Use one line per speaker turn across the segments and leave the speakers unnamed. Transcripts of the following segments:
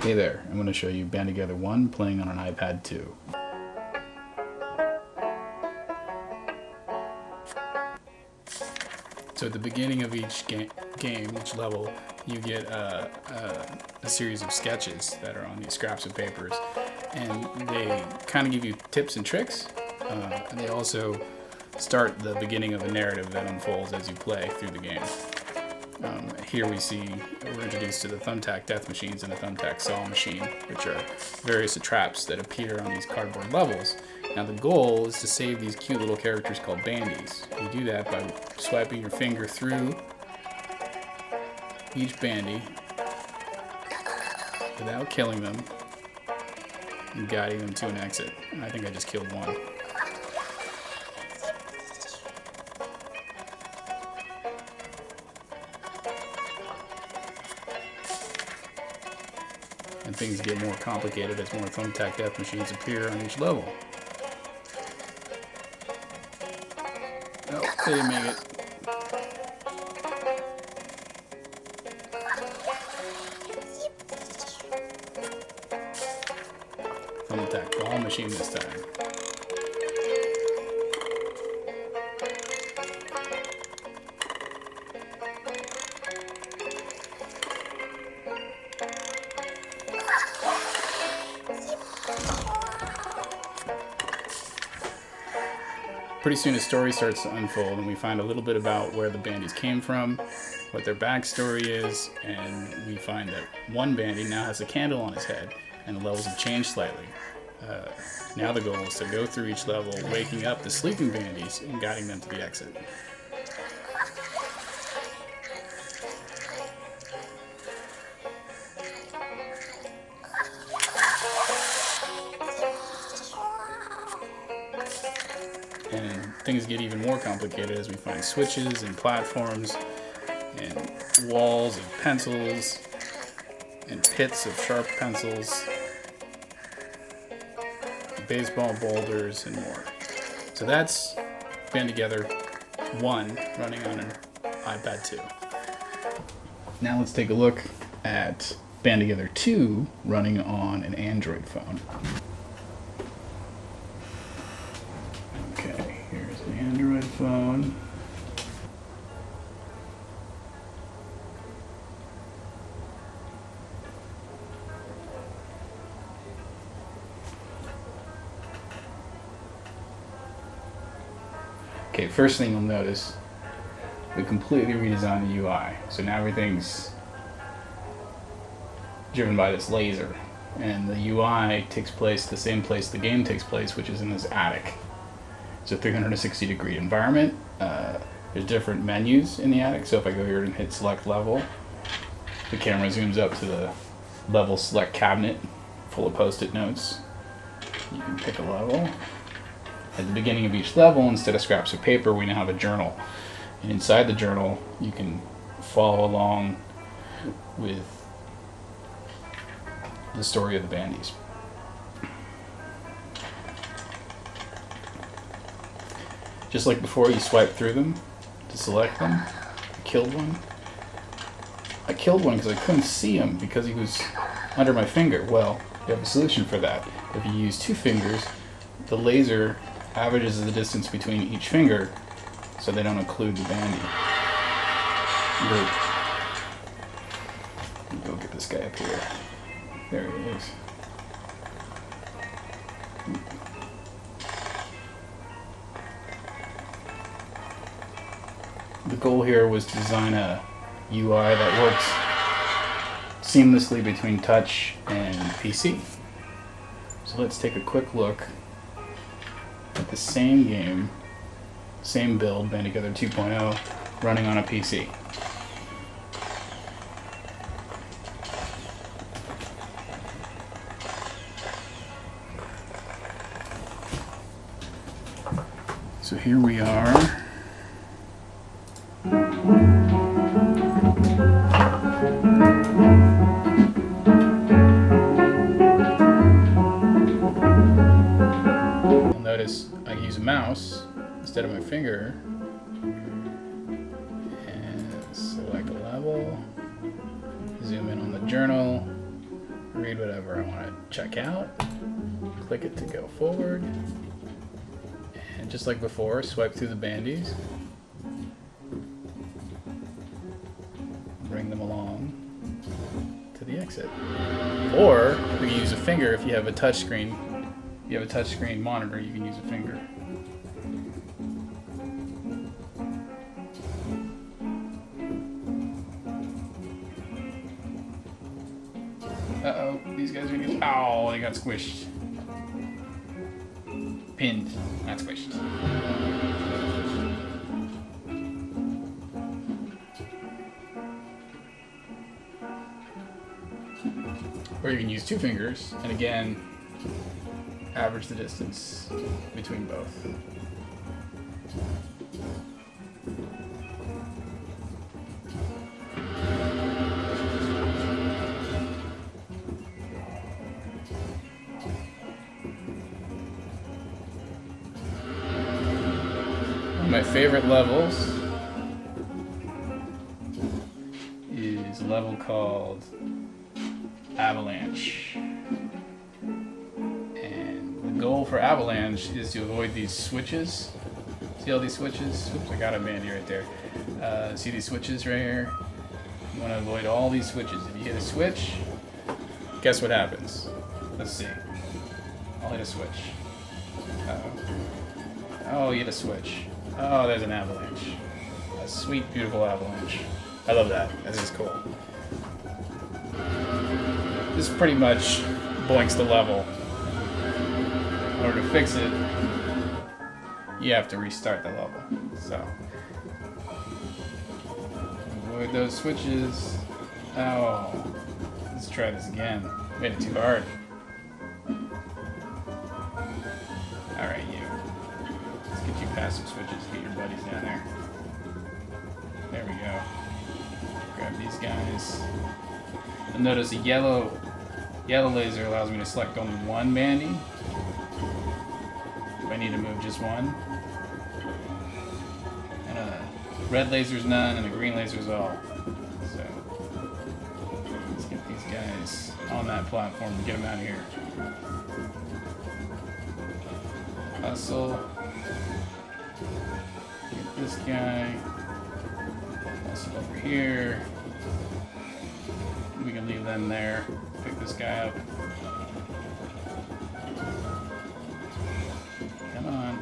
Hey there, I'm going to show you Band Together 1 playing on an iPad 2. So at the beginning of each game, each level, you get a series of sketches that are on these scraps of papers, and they kind of give you tips and tricks, and they also start the beginning of a narrative that unfolds as you play through the game. Here we're introduced to the thumbtack death machines and the thumbtack saw machine, which are various traps that appear on these cardboard levels. Now the goal is to save these cute little characters called bandies. You do that by swiping your finger through each bandy without killing them and guiding them to an exit. I think I just killed one. And things get more complicated as more thumbtack death machines appear on each level. Oh, they didn't make it. Thumbtack ball machine this time. Pretty soon a story starts to unfold and we find a little bit about where the bandies came from, what their backstory is, and we find that one bandy now has a candle on his head and the levels have changed slightly. Now the goal is to go through each level, waking up the sleeping bandies and guiding them to the exit. And things get even more complicated as we find switches and platforms and walls and pencils and pits of sharp pencils, baseball boulders, and more. So that's Band Together 1 running on an iPad 2. Now let's take a look at Band Together 2 running on an Android phone. Okay, here's an Android phone. Okay, first thing you'll notice, we completely redesigned the UI. So now everything's driven by this laser. And the UI takes place the same place the game takes place, which is in this attic. It's a 360-degree environment. There's different menus in the attic. So if I go here and hit select level, the camera zooms up to the level select cabinet full of post-it notes. You can pick a level. At the beginning of each level, instead of scraps of paper, we now have a journal. And inside the journal, you can follow along with the story of the bandies. Just like before, you swipe through them to select them. I killed one. I killed one because I couldn't see him because he was under my finger. Well, we have a solution for that. If you use two fingers, the laser averages the distance between each finger so they don't occlude the bandy group. Go get this guy up here. There he is. The goal here was to design a UI that works seamlessly between touch and PC. So let's take a quick look at the same game, same build, Band Together 2.0, running on a PC. So here we are. You'll notice I use a mouse instead of my finger and select a level, zoom in on the journal, read whatever I want to check out. Click it to go forward. And just like before, swipe through the bandies. Bring them along to the exit. Or we can use a finger if you have a touch screen. If you have a touch screen monitor, you can use a finger. Uh-oh, these guys are gonna get... Oh, they got squished. Pinned, not squished. Or you can use two fingers, and again, average the distance between both. One of my favorite levels is a level called Avalanche. And the goal for Avalanche is to avoid these switches. See all these switches? Oops, I got a bandy right there. See these switches right here? You want to avoid all these switches. If you hit a switch, guess what happens? Let's see. I'll hit a switch. Oh, you hit a switch. Oh, there's an avalanche. A sweet, beautiful avalanche. I love that. That's just cool. This pretty much blanks the level. In order to fix it, you have to restart the level. So, avoid those switches. Oh, let's try this again. Made it too hard. Alright, you. Let's get you past some switches. Get your buddies down there. There we go. Grab these guys. You'll notice a yellow laser allows me to select only one bandy. If I need to move just one. And a red laser's none, and a green laser's all. So let's get these guys on that platform and get them out of here. Hustle. Get this guy. Hustle over here. We can leave them there. Pick this guy up. Come on.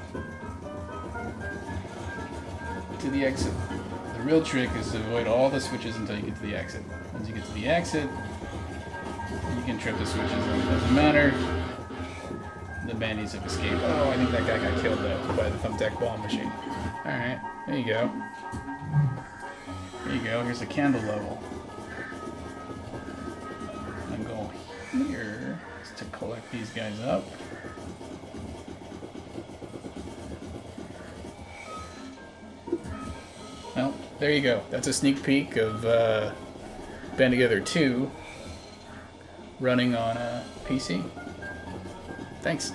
To the exit. The real trick is to avoid all the switches until you get to the exit. Once you get to the exit, you can trip the switches and it doesn't matter. The bandies have escaped. Oh, I think that guy got killed though by the thumbtack ball machine. Alright, there you go. There you go, here's the candle level. My goal here is to collect these guys up. Well, there you go. That's a sneak peek of Band Together 2 running on a PC. Thanks.